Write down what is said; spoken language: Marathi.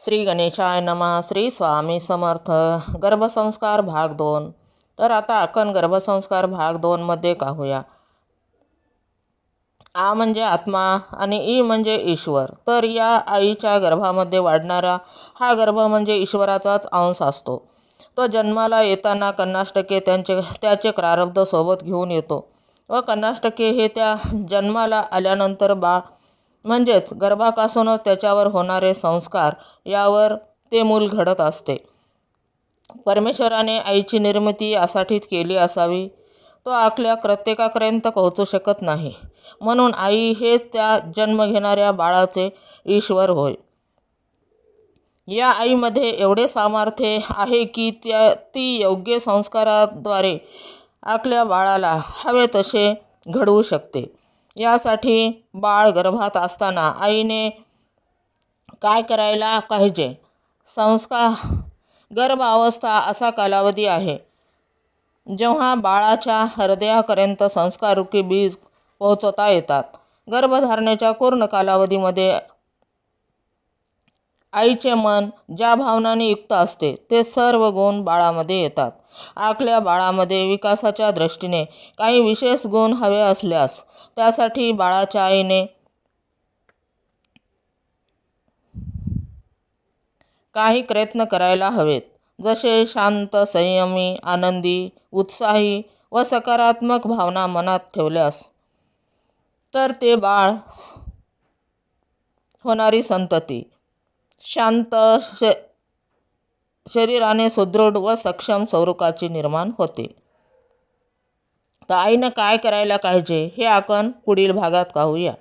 श्री गणेशाय नमः. श्री स्वामी समर्थ. गर्भसंस्कार भाग 2. तर आता आपण गर्भसंस्कार भाग 2 मध्ये पाहूया. आ म्हणजे आत्मा आणि ई म्हणजे ईश्वर. तर या आईच्या गर्भामध्ये वाढणारा हा गर्भ म्हणजे ईश्वराचाच अंश असतो. तो जन्माला येताना 50% त्याचे प्रारब्ध सोबत घेऊन येतो व 50% हे त्या जन्माला आल्यानंतर म्हणजेच गर्भापासूनच त्याच्यावर होणारे संस्कार यावर ते मूल घडत असते. परमेश्वराने आईची निर्मिती यासाठीच केली असावी. तो आपल्या प्रत्येकापर्यंत पोहोचू शकत नाही. म्हणून आई हेच त्या जन्म घेणाऱ्या बाळाचे ईश्वर होय. या आईमध्ये एवढे सामर्थ्य आहे की ती योग्य संस्काराद्वारे आपल्या बाळाला हवे तसे घडवू शकते. यासाठी बाळ गर्भात असताना आईने काय करायला पाहिजे? गर्भावस्था असा कालावधी आहे जेव्हा बाळाच्या हृदयापर्यंत संस्काररूपी बीज पोहोचवता येतात. गर्भधारणेच्या पूर्ण कालावधीमध्ये आईचे मन ज्या भावनांनी युक्त असते ते सर्व गुण बाळामध्ये येतात. आपल्या बाळामध्ये विकासाच्या दृष्टीने काही विशेष गुण हवे असल्यास त्यासाठी बाळाच्या आईने काही प्रयत्न करायला हवेत. जसे शांत, संयमी, आनंदी, उत्साही व सकारात्मक भावना मनात ठेवल्यास तर ते बाळ होणारी संतती शांत, शरीराने सुदृढ व सक्षम स्वरूपाची निर्माण होते. तर आईनं काय करायला पाहिजे हे आपण पुढील भागात पाहूया.